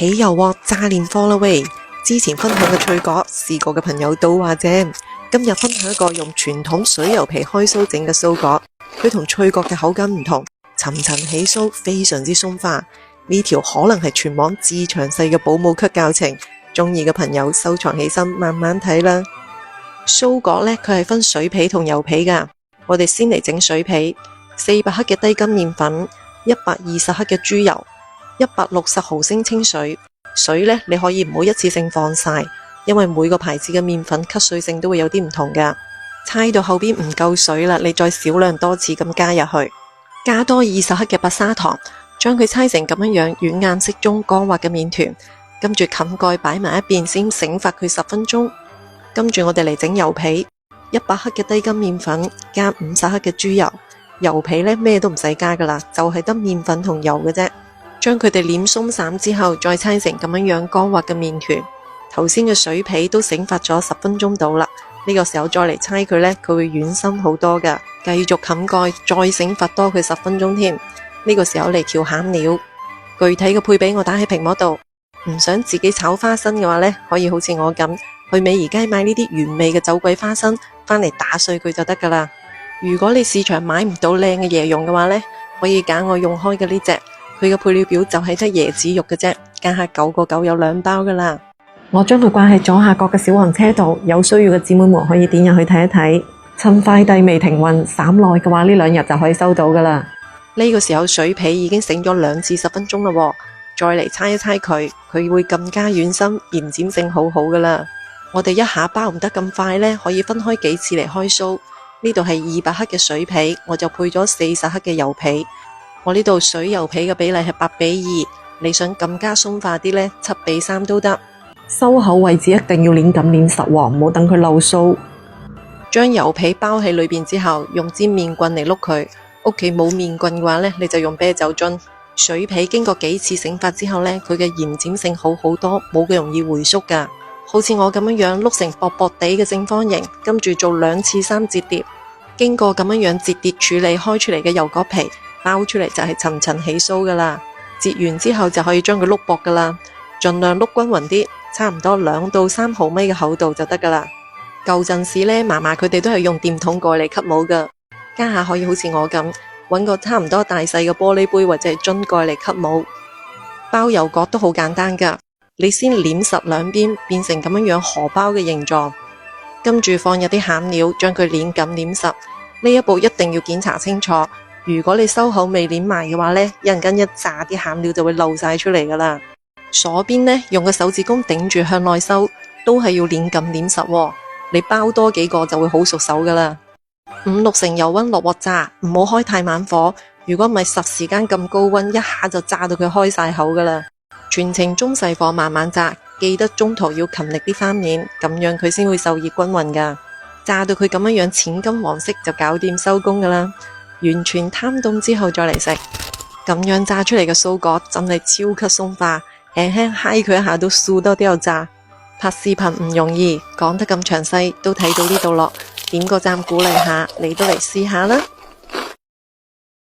起油鑊炸年貨啦喂！之前分享嘅脆角，試過嘅朋友都話正。今日分享一個用傳統水油皮開酥整嘅酥角，佢同脆角嘅口感唔同，層層起酥，非常之鬆化。呢條可能係全網至詳細嘅保姆級教程，中意嘅朋友收藏起身慢慢睇啦。酥角呢，佢係分水皮同油皮噶。我哋先嚟整水皮，400克嘅低筋麵粉，120克嘅豬油，160毫升清水。水呢，你可以唔好一次性放晒，因為每個牌子嘅麵粉吸水性都會有啲唔同噶。猜到後邊唔夠水啦，你再少量多次咁加入去，加多20克嘅白砂糖，將佢猜成咁樣軟硬適中光滑嘅麵團，跟住冚蓋擺埋一邊先醒發佢10分鐘。跟住我哋嚟整油皮，100克嘅低筋麵粉加50克嘅豬油。油皮呢，咩都唔使加噶啦，就係得麵粉同油嘅啫。將佢哋捻鬆散之後，再猜成咁樣光滑嘅麵團。頭先嘅水皮都醒發咗10分鐘到啦，呢個時候再嚟猜佢呢，佢會軟身好多噶。繼續冚蓋，再醒發多佢10分鐘添。呢個時候嚟調餡料，具體嘅配比我打喺屏幕度。唔想自己炒花生嘅話呢，可以好似我咁去美宜街買呢啲原味嘅走鬼花生，返嚟打碎佢就得噶啦。如果你市場買唔到靚嘅椰蓉嘅話呢，可以揀我用開嘅呢隻，佢嘅配料表就係得椰子肉嘅啫，加下9個9有2包噶啦。我將佢掛喺左下角嘅小黃車度，有需要嘅姊妹們可以點入去睇一睇。趁快遞未停運，3耐嘅話呢2日就可以收到噶啦。呢個時候水皮已經醒咗2至10分鐘啦，再嚟猜一猜佢會更加軟身，延展性好好噶啦。我哋一下包唔得咁快呢，可以分開幾次嚟開酥。呢度係200克嘅水皮，我就配咗40克嘅油皮。我呢度水油皮嘅比例係8:2，你想更加鬆化啲呢，7:3都得。收口位置一定要捻緊捻實，唔好等佢漏酥。將油皮包喺裏邊之後，用支麵棍嚟碌佢。屋企冇麵棍嘅話呢，你就用啤酒樽。水皮經過幾次醒發之後呢，佢嘅延展性好好多，冇咁容易回縮噶。好似我咁樣碌成薄薄地嘅正方形，跟住做2次3折疊。經過咁樣折疊處理開出嚟嘅油角皮，包出嚟就係層層起酥噶啦。折完之後就可以將佢碌薄噶啦，盡量碌均匀啲，差唔多2到3毫米嘅厚度就得噶啦。舊陣時呢，嫲嫲佢哋都係用電筒蓋嚟吸模噶，家下可以好似我咁，搵個差唔多大細嘅玻璃杯或者係樽蓋嚟吸模。包油角都好簡單噶，你先捻實兩邊，變成咁樣荷包嘅形狀，跟住放入啲餡料，將佢捻緊捻實。呢一步一定要檢查清楚，如果你收口未捻埋嘅話呢，一陣間一炸啲餡料就會漏晒出嚟噶啦。鎖邊呢，用個手指公頂住向內收，都係要捻緊捻實喎。你包多幾個就會好熟手噶啦。5-6成油溫落鑊炸，唔好開太猛火，如果唔係10時間咁高溫，一下就炸到佢開晒口噶啦。全程中細火慢慢炸，記得中途要勤力啲翻面，咁樣佢先會受熱均匀噶。炸到佢咁樣淺金黃色就搞掂收工噶啦。完全攤凍之後再嚟食，咁樣炸出嚟嘅酥角真係超級鬆化，輕輕嗨佢一下都酥多啲又炸。拍視頻唔容易，講得咁詳細都睇到呢度咯，點個讚鼓勵下，你都嚟試下啦。